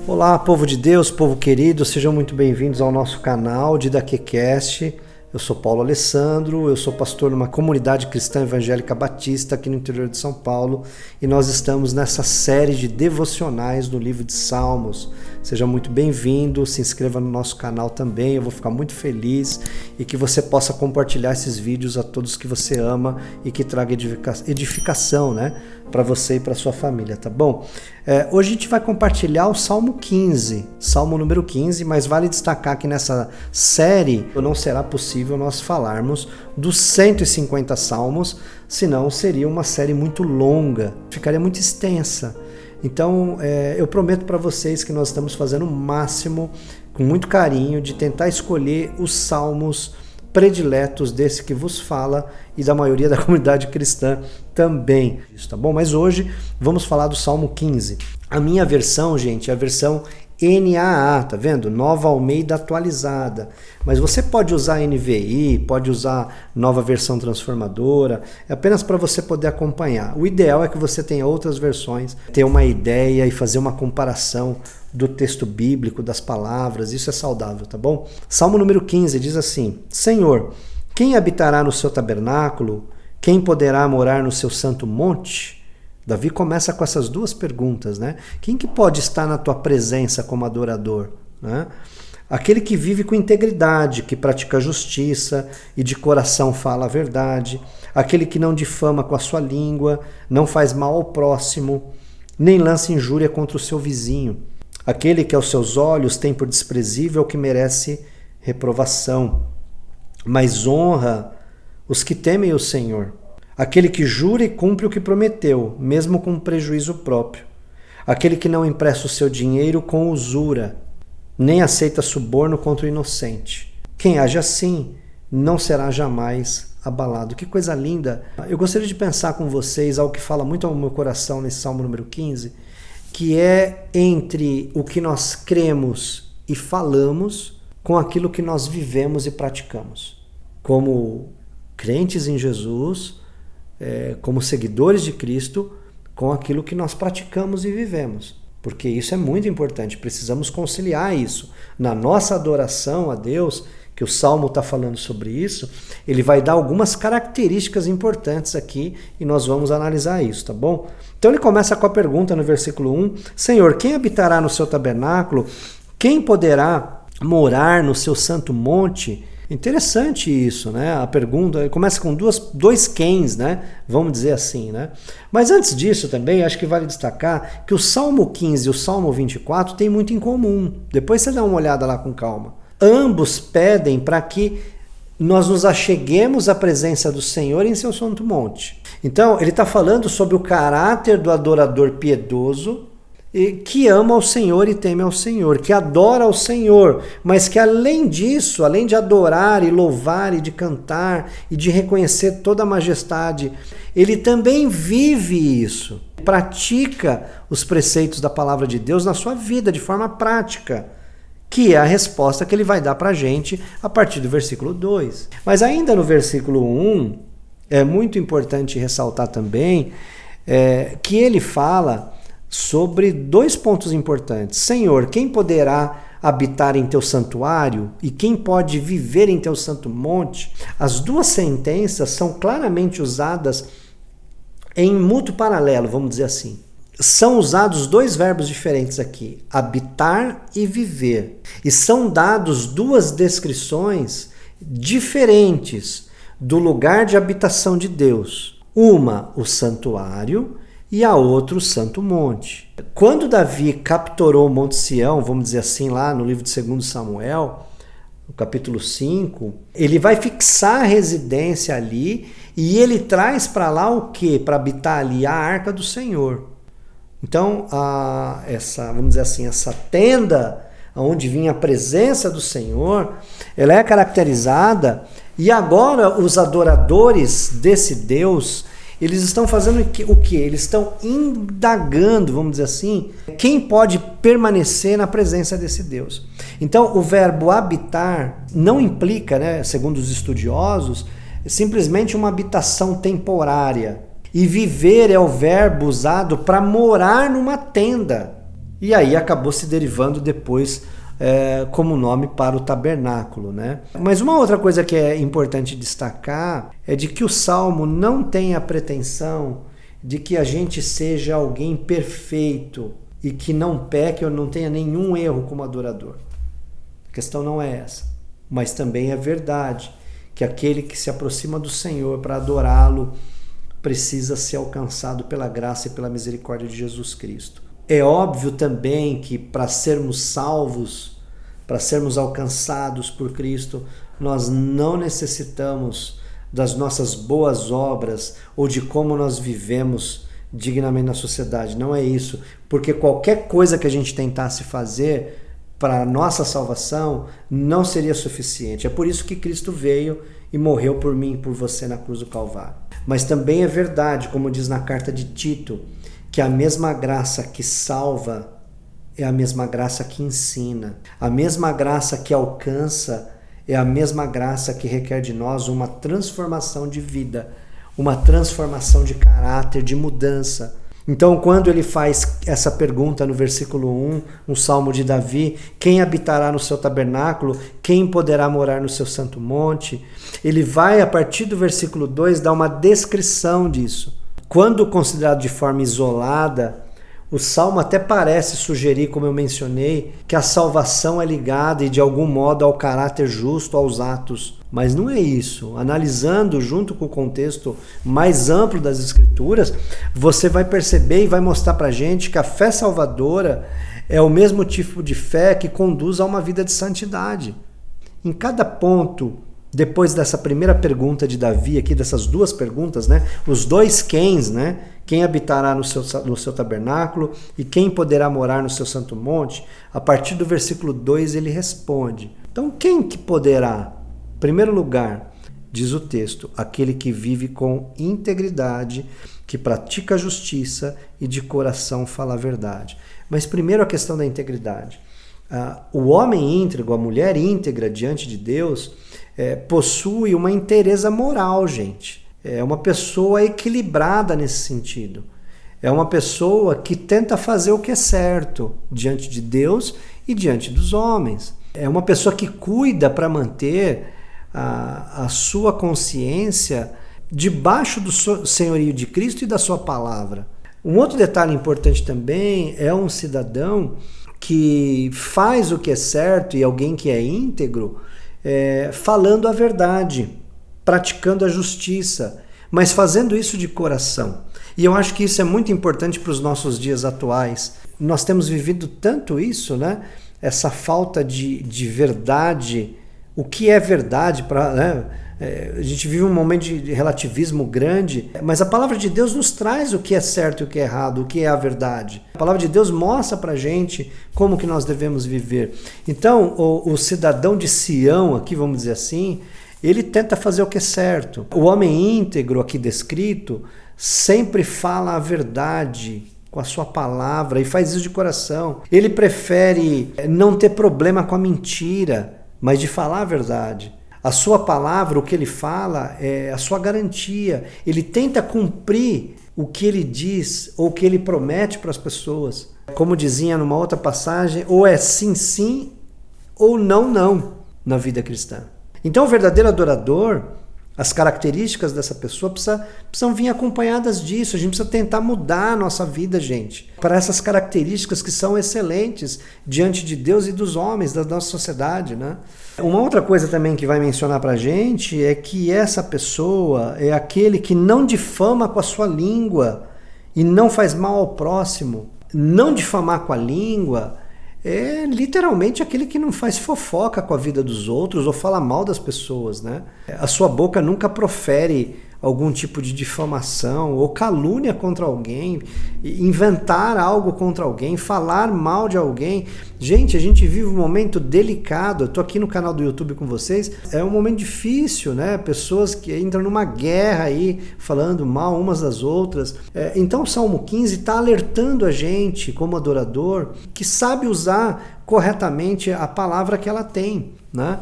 Olá, povo de Deus, povo querido, sejam muito bem-vindos ao nosso canal DidaqueCast. Eu sou Paulo Alessandro, eu sou pastor numa comunidade cristã evangélica batista aqui no interior de São Paulo e nós estamos nessa série de devocionais no livro de Salmos. Seja muito bem-vindo, se inscreva no nosso canal também, eu vou ficar muito feliz e que você possa compartilhar esses vídeos a todos que você ama e que traga edificação, né, para você e para sua família, tá bom? Hoje a gente vai compartilhar o Salmo 15, Salmo número 15, mas vale destacar que nessa série não será possível nós falarmos dos 150 salmos, senão seria uma série muito longa, ficaria muito extensa. Então eu prometo para vocês que nós estamos fazendo o máximo, com muito carinho, de tentar escolher os salmos prediletos desse que vos fala e da maioria da comunidade cristã também, tá bom? Mas hoje vamos falar do Salmo 15. A minha versão, gente, é a versão NAA, tá vendo? Nova Almeida atualizada. Mas você pode usar NVI, pode usar Nova Versão Transformadora, é apenas para você poder acompanhar. O ideal é que você tenha outras versões, ter uma ideia e fazer uma comparação do texto bíblico, das palavras, isso é saudável, tá bom? Salmo número 15 diz assim: Senhor, quem habitará no seu tabernáculo? Quem poderá morar no seu santo monte? Davi começa com essas duas perguntas, né? Quem que pode estar na tua presença como adorador? Né? Aquele que vive com integridade, que pratica justiça e de coração fala a verdade. Aquele que não difama com a sua língua, não faz mal ao próximo, nem lança injúria contra o seu vizinho. Aquele que aos seus olhos tem por desprezível o que merece reprovação, mas honra os que temem o Senhor. Aquele que jura e cumpre o que prometeu, mesmo com prejuízo próprio. Aquele que não empresta o seu dinheiro com usura, nem aceita suborno contra o inocente. Quem age assim não será jamais abalado. Que coisa linda! Eu gostaria de pensar com vocês algo que fala muito ao meu coração nesse Salmo número 15, que é entre o que nós cremos e falamos com aquilo que nós vivemos e praticamos. Como crentes em Jesus, como seguidores de Cristo, com aquilo que nós praticamos e vivemos. Porque isso é muito importante, precisamos conciliar isso. Na nossa adoração a Deus, que o Salmo está falando sobre isso, ele vai dar algumas características importantes aqui e nós vamos analisar isso, tá bom? Então ele começa com a pergunta no versículo 1, Senhor, quem habitará no seu tabernáculo? Quem poderá morar no seu santo monte? Interessante isso, né? A pergunta começa com dois quens, né? Vamos dizer assim, né? Mas antes disso também, acho que vale destacar que o Salmo 15 e o Salmo 24 têm muito em comum. Depois você dá uma olhada lá com calma. Ambos pedem para que nós nos acheguemos à presença do Senhor em seu santo monte. Então, ele está falando sobre o caráter do adorador piedoso, que ama ao Senhor e teme ao Senhor, que adora ao Senhor, mas que além disso, além de adorar e louvar e de cantar e de reconhecer toda a majestade, ele também vive isso, pratica os preceitos da palavra de Deus na sua vida de forma prática, que é a resposta que ele vai dar para a gente a partir do versículo 2. Mas ainda no versículo 1, é muito importante ressaltar também que ele fala sobre dois pontos importantes. Senhor, quem poderá habitar em teu santuário e quem pode viver em teu santo monte? As duas sentenças são claramente usadas em mútuo paralelo, vamos dizer assim. São usados dois verbos diferentes aqui, habitar e viver. E são dados duas descrições diferentes do lugar de habitação de Deus. Uma, o santuário, e a outra, o santo monte. Quando Davi capturou o Monte Sião, vamos dizer assim, lá no livro de 2 Samuel, no capítulo 5, ele vai fixar a residência ali e ele traz para lá o quê? Para habitar ali a arca do Senhor. Então, vamos dizer assim, essa tenda onde vinha a presença do Senhor, ela é caracterizada, e agora os adoradores desse Deus, eles estão fazendo o quê? Eles estão indagando, vamos dizer assim, quem pode permanecer na presença desse Deus. Então, o verbo habitar não implica, né, segundo os estudiosos, simplesmente uma habitação temporária. E viver é o verbo usado para morar numa tenda. E aí acabou se derivando depois como nome para o tabernáculo, né? Mas uma outra coisa que é importante destacar é de que o Salmo não tem a pretensão de que a gente seja alguém perfeito e que não peque ou não tenha nenhum erro como adorador. A questão não é essa. Mas também é verdade que aquele que se aproxima do Senhor para adorá-lo precisa ser alcançado pela graça e pela misericórdia de Jesus Cristo. É óbvio também que para sermos salvos, para sermos alcançados por Cristo, nós não necessitamos das nossas boas obras ou de como nós vivemos dignamente na sociedade. Não é isso, porque qualquer coisa que a gente tentasse fazer para a nossa salvação não seria suficiente. É por isso que Cristo veio e morreu por mim e por você na cruz do Calvário. Mas também é verdade, como diz na carta de Tito, que a mesma graça que salva é a mesma graça que ensina. A mesma graça que alcança é a mesma graça que requer de nós uma transformação de vida, uma transformação de caráter, de mudança. Então, quando ele faz essa pergunta no versículo 1, um salmo de Davi, quem habitará no seu tabernáculo, quem poderá morar no seu santo monte, ele vai, a partir do versículo 2, dar uma descrição disso. Quando considerado de forma isolada, o salmo até parece sugerir, como eu mencionei, que a salvação é ligada e de algum modo ao caráter justo, aos atos. Mas não é isso. Analisando junto com o contexto mais amplo das Escrituras, você vai perceber e vai mostrar pra gente que a fé salvadora é o mesmo tipo de fé que conduz a uma vida de santidade. Em cada ponto, depois dessa primeira pergunta de Davi aqui, dessas duas perguntas, né? Os dois quens, né? Quem habitará no seu tabernáculo e quem poderá morar no seu santo monte? A partir do versículo 2 ele responde. Então quem que poderá? Em primeiro lugar, diz o texto, aquele que vive com integridade, que pratica a justiça e de coração fala a verdade. Mas primeiro a questão da integridade. O homem íntegro, a mulher íntegra diante de Deus, possui uma inteireza moral, gente. É uma pessoa equilibrada nesse sentido. É uma pessoa que tenta fazer o que é certo diante de Deus e diante dos homens. É uma pessoa que cuida para manter a sua consciência debaixo do senhorio de Cristo e da sua palavra. Um outro detalhe importante também é um cidadão que faz o que é certo e alguém que é íntegro, falando a verdade, praticando a justiça, mas fazendo isso de coração. E eu acho que isso é muito importante para os nossos dias atuais. Nós temos vivido tanto isso, né? Essa falta de verdade. O que é verdade? A gente vive um momento de relativismo grande, mas a palavra de Deus nos traz o que é certo e o que é errado, o que é a verdade. A palavra de Deus mostra pra gente como que nós devemos viver. Então, o cidadão de Sião, aqui vamos dizer assim, ele tenta fazer o que é certo. O homem íntegro aqui descrito sempre fala a verdade com a sua palavra e faz isso de coração. Ele prefere não ter problema com a mentira, mas de falar a verdade. A sua palavra, o que ele fala, é a sua garantia. Ele tenta cumprir o que ele diz ou o que ele promete para as pessoas. Como dizia numa outra passagem, ou é sim, sim, ou não, não, na vida cristã. Então o verdadeiro adorador, as características dessa pessoa precisam vir acompanhadas disso. A gente precisa tentar mudar a nossa vida, gente, para essas características que são excelentes diante de Deus e dos homens, da nossa sociedade, né? Uma outra coisa também que vai mencionar para a gente é que essa pessoa é aquele que não difama com a sua língua e não faz mal ao próximo. Não difamar com a língua é literalmente aquele que não faz fofoca com a vida dos outros ou fala mal das pessoas, né? A sua boca nunca profere algum tipo de difamação ou calúnia contra alguém, inventar algo contra alguém, falar mal de alguém. Gente, a gente vive um momento delicado. Eu tô aqui no canal do YouTube com vocês. É um momento difícil, né? Pessoas que entram numa guerra aí, falando mal umas das outras. Então o Salmo 15 está alertando a gente, como adorador, que sabe usar corretamente a palavra que ela tem, né?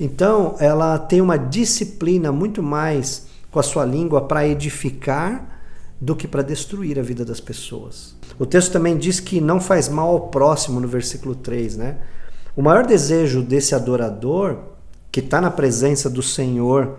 Então ela tem uma disciplina muito mais com a sua língua para edificar do que para destruir a vida das pessoas. O texto também diz que não faz mal ao próximo, no versículo 3, né? O maior desejo desse adorador, que está na presença do Senhor,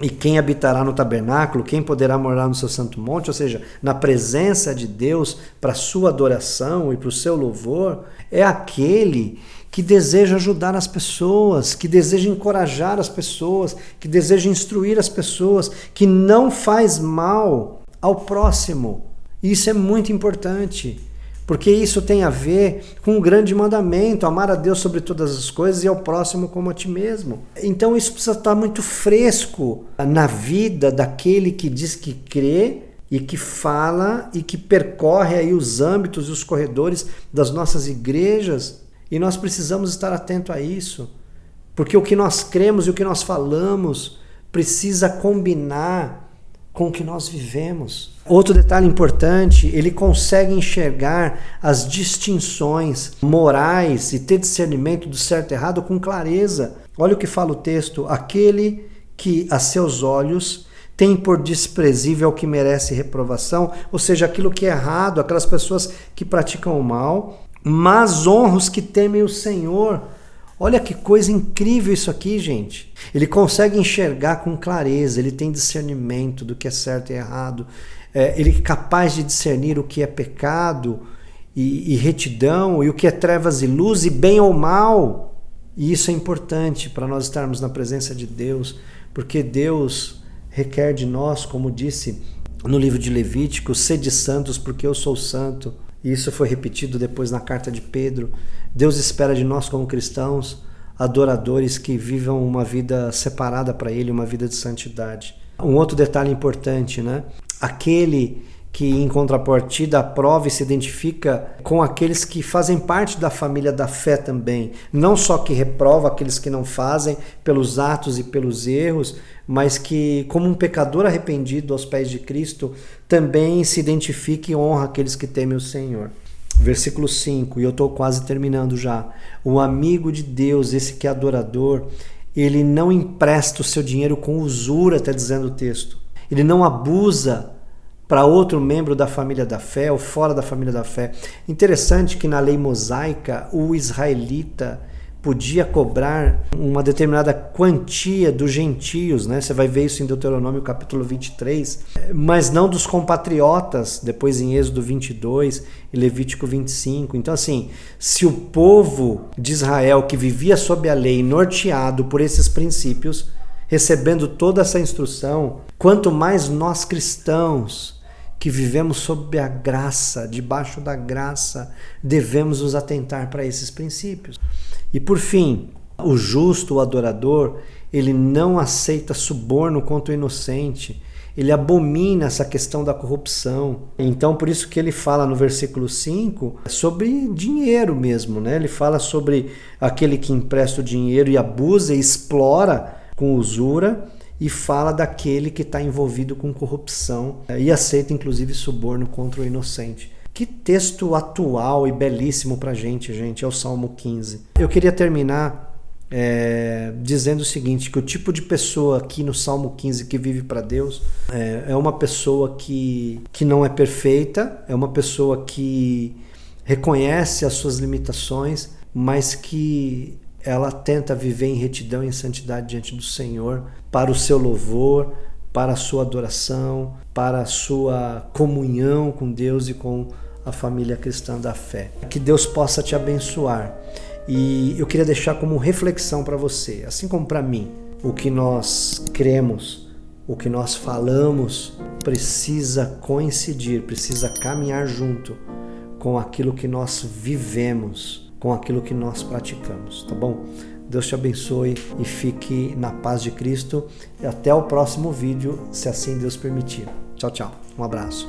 e quem habitará no tabernáculo, quem poderá morar no seu santo monte, ou seja, na presença de Deus para a sua adoração e para o seu louvor, é aquele que deseja ajudar as pessoas, que deseja encorajar as pessoas, que deseja instruir as pessoas, que não faz mal ao próximo. Isso é muito importante, porque isso tem a ver com um grande mandamento, amar a Deus sobre todas as coisas e ao próximo como a ti mesmo. Então isso precisa estar muito fresco na vida daquele que diz que crê e que fala e que percorre aí os âmbitos e os corredores das nossas igrejas, e nós precisamos estar atento a isso, porque o que nós cremos e o que nós falamos precisa combinar com o que nós vivemos. Outro detalhe importante, ele consegue enxergar as distinções morais e ter discernimento do certo e errado com clareza. Olha o que fala o texto: aquele que a seus olhos tem por desprezível o que merece reprovação, ou seja, aquilo que é errado, aquelas pessoas que praticam o mal, mas honra os que temem o Senhor. Olha que coisa incrível isso aqui, gente. Ele consegue enxergar com clareza, ele tem discernimento do que é certo e errado, ele é capaz de discernir o que é pecado e retidão, e o que é trevas e luz, e bem ou mal. E isso é importante para nós estarmos na presença de Deus, porque Deus requer de nós, como disse no livro de Levítico, sede santos porque eu sou santo. E isso foi repetido depois na carta de Pedro. Deus espera de nós como cristãos, adoradores que vivam uma vida separada para Ele, uma vida de santidade. Um outro detalhe importante, né? Aquele que em contrapartida aprova e se identifica com aqueles que fazem parte da família da fé também. Não só que reprova aqueles que não fazem pelos atos e pelos erros, mas que, como um pecador arrependido aos pés de Cristo, também se identifica e honra aqueles que temem o Senhor. Versículo 5, e eu estou quase terminando já. O amigo de Deus, esse que é adorador, ele não empresta o seu dinheiro com usura, está dizendo o texto. Ele não abusa para outro membro da família da fé ou fora da família da fé. Interessante que na lei mosaica o israelita podia cobrar uma determinada quantia dos gentios, né? Você vai ver isso em Deuteronômio capítulo 23, mas não dos compatriotas, depois em Êxodo 22 e Levítico 25. Então assim, se o povo de Israel que vivia sob a lei, norteado por esses princípios, recebendo toda essa instrução, quanto mais nós cristãos que vivemos sob a graça, debaixo da graça, devemos nos atentar para esses princípios. E por fim, o justo, o adorador, ele não aceita suborno contra o inocente, ele abomina essa questão da corrupção. Então por isso que ele fala no versículo 5 sobre dinheiro mesmo, né? Ele fala sobre aquele que empresta o dinheiro e abusa e explora com usura, e fala daquele que está envolvido com corrupção e aceita inclusive suborno contra o inocente. Que texto atual e belíssimo para a gente, é o Salmo 15. Eu queria terminar dizendo o seguinte, que o tipo de pessoa aqui no Salmo 15 que vive para Deus é uma pessoa que não é perfeita, é uma pessoa que reconhece as suas limitações, mas que ela tenta viver em retidão e em santidade diante do Senhor, para o seu louvor, para a sua adoração, para a sua comunhão com Deus e com a família cristã da fé. Que Deus possa te abençoar. E eu queria deixar como reflexão para você, assim como para mim, o que nós cremos, o que nós falamos precisa coincidir, precisa caminhar junto com aquilo que nós vivemos, com aquilo que nós praticamos, tá bom? Deus te abençoe e fique na paz de Cristo. E até o próximo vídeo, se assim Deus permitir. Tchau, tchau. Um abraço.